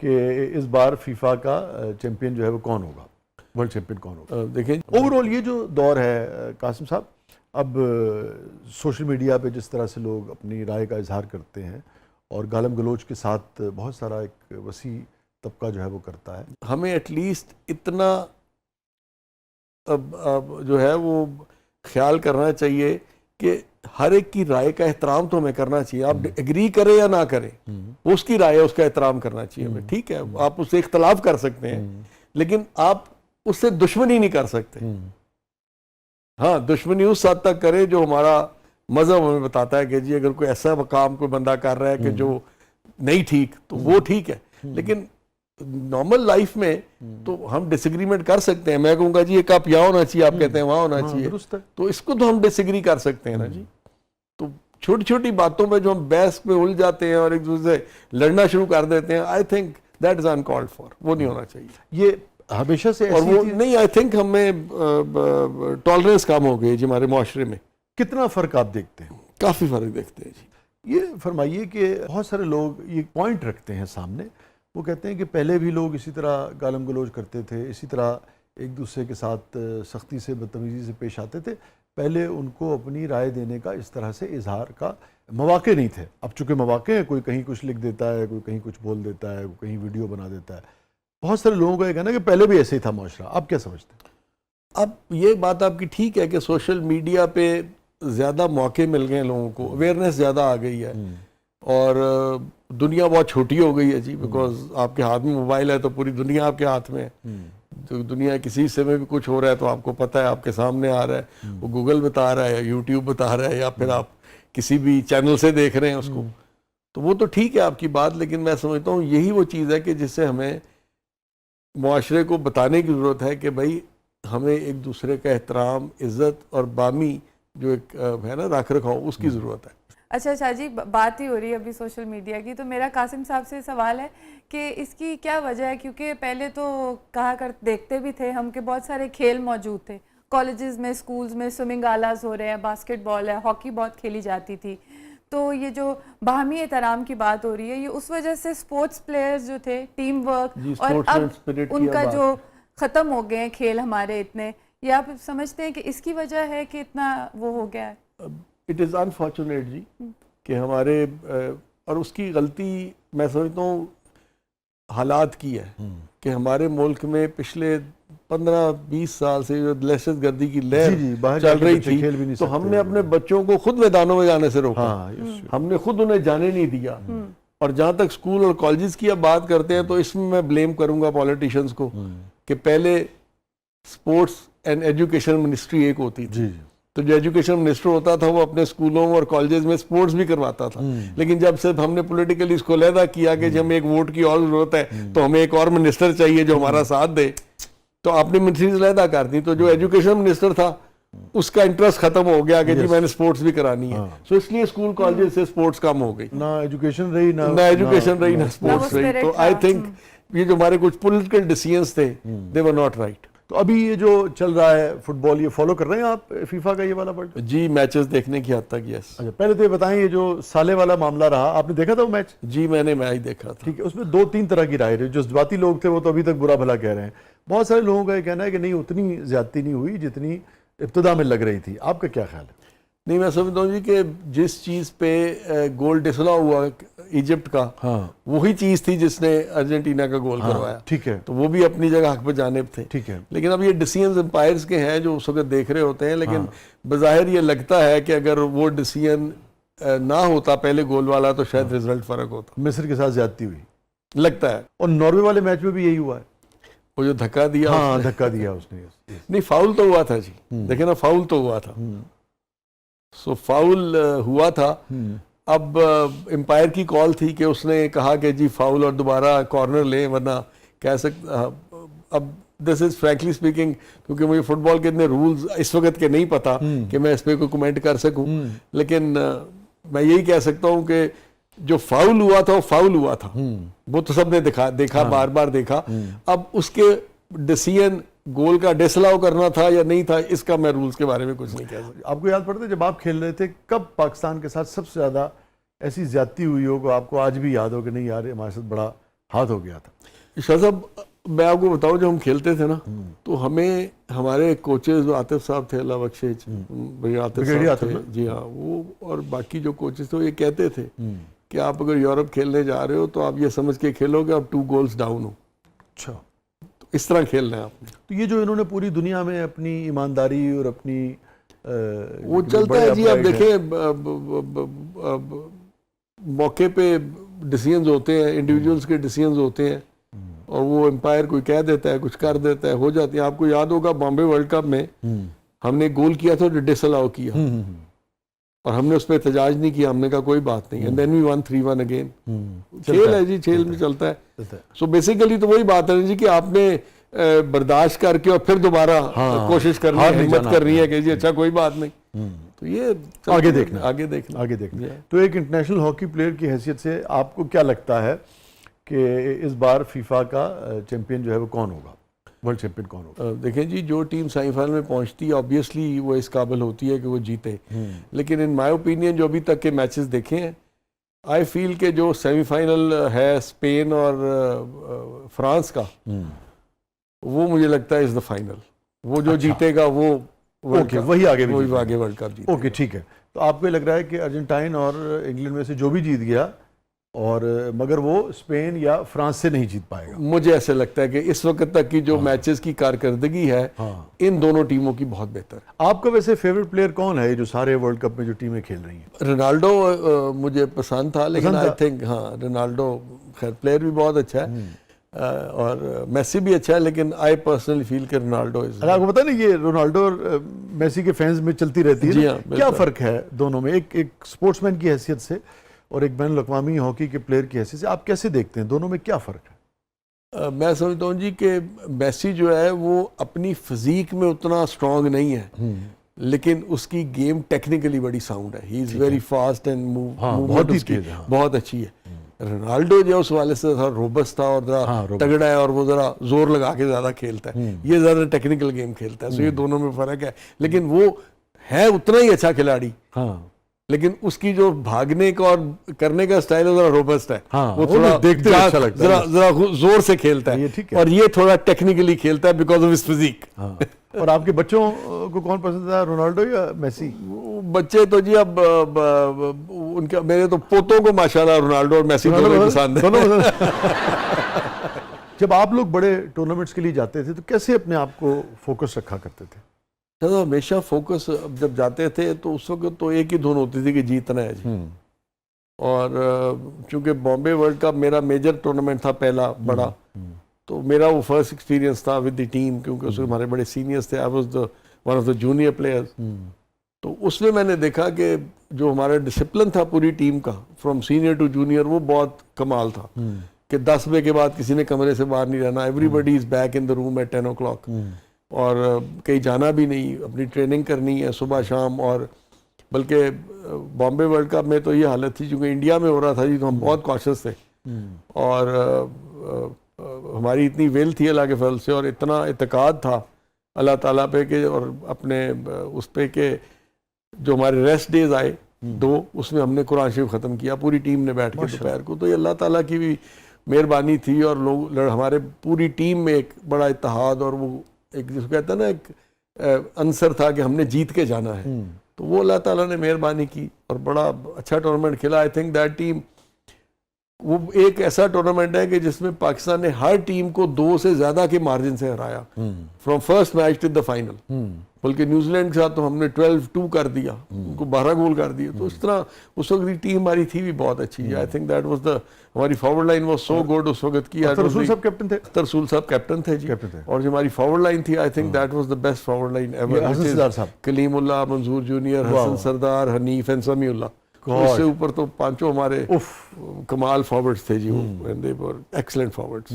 کہ اس بار فیفا کا چیمپئن جو ہے وہ کون ہوگا، ورلڈ چیمپئن کون ہوگا؟ دیکھیں اوور آل یہ جو دور ہے قاسم صاحب، اب سوشل میڈیا پہ جس طرح سے لوگ اپنی رائے کا اظہار کرتے ہیں اور گالم گلوچ کے ساتھ بہت سارا ایک وسیع طبقہ جو ہے وہ کرتا ہے، ہمیں ایٹ لیسٹ اتنا اب جو ہے وہ خیال کرنا چاہیے کہ ہر ایک کی رائے کا احترام تو ہمیں کرنا چاہیے. آپ ایگری کریں یا نہ کریں، اس کی رائے اس کا احترام کرنا چاہیے ہمیں. ٹھیک ہے، آپ اس سے اختلاف کر سکتے ہیں لیکن آپ اس سے دشمنی نہیں کر سکتے. ہاں، دشمنی اس حد تک کرے جو ہمارا مذہب ہمیں بتاتا ہے کہ جی اگر کوئی ایسا مقام کوئی بندہ کر رہا ہے کہ جو نہیں ٹھیک تو وہ ٹھیک ہے. لیکن نارمل لائف میں تو ہم ڈس ایگریمنٹ کر سکتے ہیں. میں کہوں گا جی یہ کپ یہاں ہونا چاہیے، آپ کہتے ہیں وہاں ہونا چاہیے، تو اس کو تو ہم ڈس ایگری کر سکتے ہیں نا جی. تو چھوٹی چھوٹی باتوں پہ جو ہم بحث میں الجھ جاتے ہیں اور ایک دوسرے سے لڑنا شروع کر دیتے ہیں، I think that is uncalled for. وہ نہیں ہونا چاہیے. یہ ہمیشہ سے اور وہ نہیں، آئی تھنک ہمیں ٹالرنس کم ہو گئی جی ہمارے معاشرے میں. کتنا فرق آپ دیکھتے ہیں؟ کافی فرق دیکھتے ہیں جی. یہ فرمائیے کہ بہت سارے لوگ یہ پوائنٹ رکھتے ہیں سامنے، وہ کہتے ہیں کہ پہلے بھی لوگ اسی طرح گالم گلوچ کرتے تھے، اسی طرح ایک دوسرے کے ساتھ سختی سے بدتمیزی سے پیش آتے تھے. پہلے ان کو اپنی رائے دینے کا اس طرح سے اظہار کا مواقع نہیں تھے. اب چونکہ مواقع ہیں، کوئی کہیں کچھ لکھ دیتا ہے، کوئی کہیں کچھ بول دیتا ہے، کوئی کہیں ویڈیو بنا دیتا ہے. بہت سارے لوگوں کا یہ کہنا ہے کہ پہلے بھی ایسے ہی تھا معاشرہ. آپ کیا سمجھتے ہیں؟ اب یہ بات آپ کی ٹھیک ہے کہ سوشل میڈیا پہ زیادہ موقع مل گئے ہیں لوگوں کو، اویئرنیس زیادہ آ گئی ہے اور دنیا بہت چھوٹی ہو گئی ہے جی. بیکاز آپ کے ہاتھ میں موبائل ہے تو پوری دنیا آپ کے ہاتھ میں ہے. تو دنیا کسی حصے میں بھی کچھ ہو رہا ہے تو آپ کو پتہ ہے، آپ کے سامنے آ رہا ہے. وہ گوگل بتا رہا ہے یا یوٹیوب بتا رہا ہے یا پھر آپ کسی بھی چینل سے دیکھ رہے ہیں اس کو. تو وہ تو ٹھیک ہے آپ کی بات، لیکن میں سمجھتا ہوں یہی وہ چیز ہے کہ جس سے ہمیں معاشرے کو بتانے کی ضرورت ہے کہ بھائی ہمیں ایک دوسرے کا احترام، عزت اور بامی جو ایک ہے نا رکھ رکھاؤ، اس کی ضرورت ہے. اچھا شاہ جی، بات ہی ہو رہی ہے ابھی سوشل میڈیا کی، تو میرا قاسم صاحب سے سوال ہے کہ اس کی کیا وجہ ہے؟ کیونکہ پہلے تو دیکھتے بھی تھے ہم کہ بہت سارے کھیل موجود تھے کالجز میں، سکولز میں، سوئمنگ آلاز ہو رہے ہیں، باسکٹ بال ہے، ہاکی بہت کھیلی جاتی تھی. تو یہ جو باہمی احترام کی بات ہو رہی ہے، یہ اس وجہ سے سپورٹس پلیئرز جو تھے، ٹیم ورک، اور اب ان کا جو ختم ہو گئے ہیں کھیل ہمارے اتنے، یہ آپ سمجھتے ہیں کہ اس کی وجہ ہے کہ اتنا وہ ہو گیا ہے؟ اٹ از انفارچونیٹ جی کہ ہمارے اور اس کی غلطی میں سمجھتا ہوں حالات کی ہے کہ ہمارے ملک میں پچھلے 15-20 سال سے جو دہشت گردی کی لہر چل رہی تھی، تو ہم نے اپنے بچوں کو خود میدانوں میں جانے سے روکا. ہم نے خود انہیں جانے نہیں دیا. اور جہاں تک سکول اور کالجز کی اب بات کرتے ہیں تو اس میں بلیم کروں گا پولیٹیشنز کو کہ پہلے سپورٹس اینڈ ایجوکیشن منسٹری ایک ہوتی تھی، تو جو ایجوکیشن منسٹر ہوتا تھا وہ اپنے سکولوں اور کالجز میں سپورٹس بھی کرواتا تھا. لیکن جب سے ہم نے پولیٹیکلی اس کو علیحدہ کیا کہ جب ہمیں ایک ووٹ کی اور ضرورت ہے تو ہمیں ایک اور منسٹر چاہیے جو ہمارا ساتھ دے، تو آپ نے منسٹریز علیحدہ کر دی. تو جو ایجوکیشن منسٹر تھا اس کا انٹرسٹ ختم ہو گیا کہ جی میں نے سپورٹس بھی کرانی ہے. سو اس لیے اسکول کالجز سے سپورٹس کم ہو گئی، نہ ایجوکیشن رہی نہ سپورٹس رہی. تو آئی تھنک یہ جو ہمارے کچھ پولیٹیکل ڈیسیژنز تھے دے ور ناٹ رائٹ. تو ابھی یہ جو چل رہا ہے فٹ بال، یہ فالو کر رہے ہیں آپ فیفا کا یہ والا ورلڈ؟ جی میچز دیکھنے کی حد تک یس. اچھا، پہلے تو یہ بتائیں یہ جو سالے والا معاملہ رہا، آپ نے دیکھا تھا وہ میچ؟ جی میں نے میچ دیکھا تھا. ٹھیک ہے، اس میں 2-3 طرح کی رائے رہی. جو جذباتی لوگ تھے وہ تو ابھی تک برا بھلا کہہ رہے ہیں. بہت سارے لوگوں کا یہ کہنا ہے کہ نہیں، اتنی زیادتی نہیں ہوئی جتنی ابتدا میں لگ رہی تھی. آپ کا کیا خیال ہے؟ نہیں، میں سمجھتا ہوں جی کہ جس چیز پہ گول ڈسلا ہوا ایجپٹ کا، وہی چیز تھی جس نے ارجنٹینا کا گول کروایا. ٹھیک ہے، تو وہ بھی اپنی جگہ حق بجانب تھے. ٹھیک ہے، لیکن اب یہ ڈیسیژنز امپائرز کے ہیں جو اس وقت دیکھ رہے ہوتے ہیں. لیکن بظاہر یہ لگتا ہے کہ اگر وہ ڈیسیژن نہ ہوتا پہلے گول والا تو شاید رزلٹ فرق ہوتا. مصر کے ساتھ زیادتی ہوئی لگتا ہے. اور ناروے والے میچ میں بھی یہی ہوا ہے، وہ جو دھکا دیا، دھکا دیا اس نے. نہیں، فاؤل تو ہوا تھا جی، دیکھیں نا، فاؤل تو ہوا تھا. سو فاؤل ہوا تھا. اب امپائر کی کال تھی کہ اس نے کہا کہ جی فاؤل اور دوبارہ کارنر لیں، ورنہ کہہ سکتا. اب دس از فرینکلی اسپیکنگ، کیونکہ مجھے فٹ بال کے اتنے رولز اس وقت کے نہیں پتا کہ میں اس پہ کوئی کمنٹ کر سکوں. لیکن میں یہی کہہ سکتا ہوں کہ جو فاؤل ہوا تھا وہ فاؤل ہوا تھا، وہ تو سب نے دیکھا، بار بار دیکھا. اب اس کے ڈیسیژن گول کا ڈسلاؤ کرنا تھا یا نہیں تھا، اس کا میں رولز کے بارے میں کچھ نہیں کہہ سکتا. آپ کو یاد پڑتا ہے جب آپ کھیل رہے تھے کب پاکستان کے ساتھ سب سے زیادہ ایسی زیادتی ہوئی ہو کہ آپ کو آج بھی یاد ہو کہ نہیں یار ہمارے ساتھ بڑا ہاتھ ہو گیا تھا. شاہ صاحب میں آپ کو بتاؤں جب ہم کھیلتے تھے نا تو ہمیں ہمارے کوچز عاطف صاحب تھے اللہ بخشے بھائی عاطف صاحب تھے جی ہاں وہ اور باقی جو کوچز تھے وہ یہ کہتے تھے کہ آپ اگر یورپ کھیلنے جا رہے ہو تو آپ یہ سمجھ کے کھیلو کہ آپ 2 گولز ڈاؤن ہو. اچھا, تو اس طرح کھیلنا ہے آپ نے. تو یہ جو انہوں نے پوری دنیا میں اپنی ایمانداری اور اپنی وہ چلتا ہے جی. آپ دیکھیں موقع پہ ڈیسیژنز ہوتے ہیں, انڈیویجولز کے ڈیسیژنز ہوتے ہیں اور وہ امپائر کوئی کہہ دیتا ہے کچھ کر دیتا ہے ہو جاتی ہے. آپ کو یاد ہوگا بامبے ورلڈ کپ میں ہم نے گول کیا تھا جو ڈس الاؤ کیا اور ہم نے اس پہ احتجاج نہیں کیا, ہم نے کہا کوئی بات نہیں, and then we won 3-1 again. کھیل ہے جی, کھیل میں چلتا ہے. سو بیسیکلی تو وہی بات ہے جی کہ آپ نے برداشت کر کے اور پھر دوبارہ کوشش کرنی ہے, ہمت کرنی ہے کہ جی اچھا کوئی بات نہیں. تو یہ آگے دیکھنا آگے دیکھنا. تو ایک انٹرنیشنل ہاکی پلیئر کی حیثیت سے آپ کو کیا لگتا ہے کہ اس بار فیفا کا چیمپئن جو ہے وہ کون ہوگا, ورلڈ چیمپئن کون ہوگا؟ دیکھیں جی جو ٹیم سیمی فائنل میں پہنچتی ہے آبویسلی وہ اس قابل ہوتی ہے کہ وہ جیتے, لیکن ان مائی اوپینین جو ابھی تک کے میچز دیکھے ہیں آئی فیل کہ جو سیمی فائنل ہے اسپین اور فرانس کا وہ مجھے لگتا ہے از دا فائنل. وہ جو جیتے گا وہ وہی آگے ورلڈ کپ جیتے. اوکے ٹھیک ہے. تو آپ کو لگ رہا ہے کہ ارجنٹائن اور انگلینڈ میں سے جو بھی جیت گیا اور مگر وہ اسپین یا فرانس سے نہیں جیت پائے گا؟ مجھے ایسے لگتا ہے کہ اس وقت تک کی جو میچز کی کارکردگی ہے ان دونوں ٹیموں کی بہت بہتر ہے. آپ کا ویسے فیورٹ پلیئر کون ہے جو سارے ورلڈ کپ میں جو ٹیمیں کھیل رہی ہیں؟ رونالڈو مجھے پسند تھا, لیکن آئی تھنک رونالڈو خیر پلیئر بھی بہت اچھا ہے اور میسی بھی اچھا ہے, لیکن آئی پرسنلی فیل کہ رونالڈو از. آپ کو پتا نا یہ رونالڈو اور میسی کے فینز میں چلتی رہتی ہے. جی ہاں, کیا فرق ہے دونوں میں, ایک اسپورٹس مین کی حیثیت سے اور ایک بین الاقوامی ہاکی کے پلیئر کی حیثیت سے آپ کیسے دیکھتے ہیں دونوں میں کیا فرق ہے؟ میں سمجھتا ہوں جی کہ میسی جو ہے وہ اپنی فزیک میں اتنا اسٹرانگ نہیں ہے, لیکن اس کی گیم ٹیکنیکلی بڑی ساؤنڈ ہے. ہی از ویری فاسٹ اینڈ بہت اچھی ہے. رونالڈو جو اس والے سے روبس تھا اور ذرا تگڑا ہے اور وہ ذرا زور لگا کے زیادہ کھیلتا ہے, یہ زیادہ ٹیکنیکل گیم کھیلتا ہے. سو یہ دونوں میں فرق ہے, لیکن وہ ہے اتنا ہی اچھا کھلاڑی, لیکن اس کی جو بھاگنے کا اور کرنے کا سٹائل ہے ذرا روبسٹ ہے. وہ تھوڑا ذرا زور سے کھیلتا ہے اور یہ تھوڑا ٹیکنیکلی کھیلتا ہے بیکاز آف ہز فزیک. اور آپ کے بچوں کو کون پسند ہے, رونالڈو یا میسی؟ بچے تو جی اب ان کے میرے تو پوتوں کو ماشاءاللہ رونالڈو اور میسی دونوں پسند ہے. جب آپ لوگ بڑے ٹورنامنٹس کے لیے جاتے تھے تو کیسے اپنے آپ کو فوکس رکھا کرتے تھے؟ ہمیشہ فوکس جب جاتے تھے تو اس وقت تو ایک ہی دھن ہوتی تھی کہ جیتنا ہے جی. اور چونکہ بامبے ورلڈ کپ میرا میجر ٹورنامنٹ تھا پہلا بڑا, تو میرا وہ فرسٹ ایکسپیرینس تھا ود دی ٹیم, کیونکہ اس میں ہمارے بڑے سینئرز تھے. I was one of the junior players. تو اس میں نے دیکھا کہ جو ہمارا ڈسپلن تھا پوری ٹیم کا فرام سینئر ٹو جونیئر وہ بہت کمال تھا کہ 10 بجے کے بعد کسی نے کمرے سے باہر نہیں رہنا. Everybody is back in the room at 10 o'clock اور کہیں جانا بھی نہیں, اپنی ٹریننگ کرنی ہے صبح شام. اور بلکہ بامبے ورلڈ کپ میں تو یہ حالت تھی چونکہ انڈیا میں ہو رہا تھا جی تو ہم بہت کاشس تھے اور ہماری اتنی ویل تھی اللہ کے فضل سے اور اتنا اعتقاد تھا اللہ تعالیٰ پہ کہ اور اپنے اس پہ کہ جو ہمارے ریسٹ ڈیز آئے 2 اس میں ہم نے قرآن شریف ختم کیا پوری ٹیم نے بیٹھ کے دوپہر کو. تو یہ اللہ تعالیٰ کی بھی مہربانی تھی اور لوگ ہمارے پوری ٹیم میں ایک بڑا اتحاد اور وہ ایک جس کو کہتا ہے نا ایک عنصر تھا کہ ہم نے جیت کے جانا ہے. تو وہ اللہ تعالیٰ نے مہربانی کی اور بڑا اچھا ٹورنامنٹ کھیلا. آئی تھنک دیٹ ٹیم وہ ایک ایسا ٹورنامنٹ ہے کہ جس میں پاکستان نے ہر ٹیم کو 2 سے زیادہ کے مارجن سے ہرایا from first match to the final. بلکہ نیوزی لینڈ کے ساتھ تو ہم نے 12-2 کر دیا, ان کو 12 گول کر دیے. تو اس طرح اس وقت کی ٹیم ہماری تھی بھی بہت اچھی. I think that was the ہماری forward line was so good اس وقت کی. رسول صاحب کیپٹن تھے, رسول صاحب کیپٹن تھے جی. اور جو ہماری فارورڈ لائن تھی I think that was the best forward line ever. Kalimullah, Manzoor junior, Hasan Sardar, Hanif and سمیع اللہ. اس سے اوپر تو 5 ہمارے کمال فارورڈز تھے جی, وہ ایکسلنٹ فارورڈز.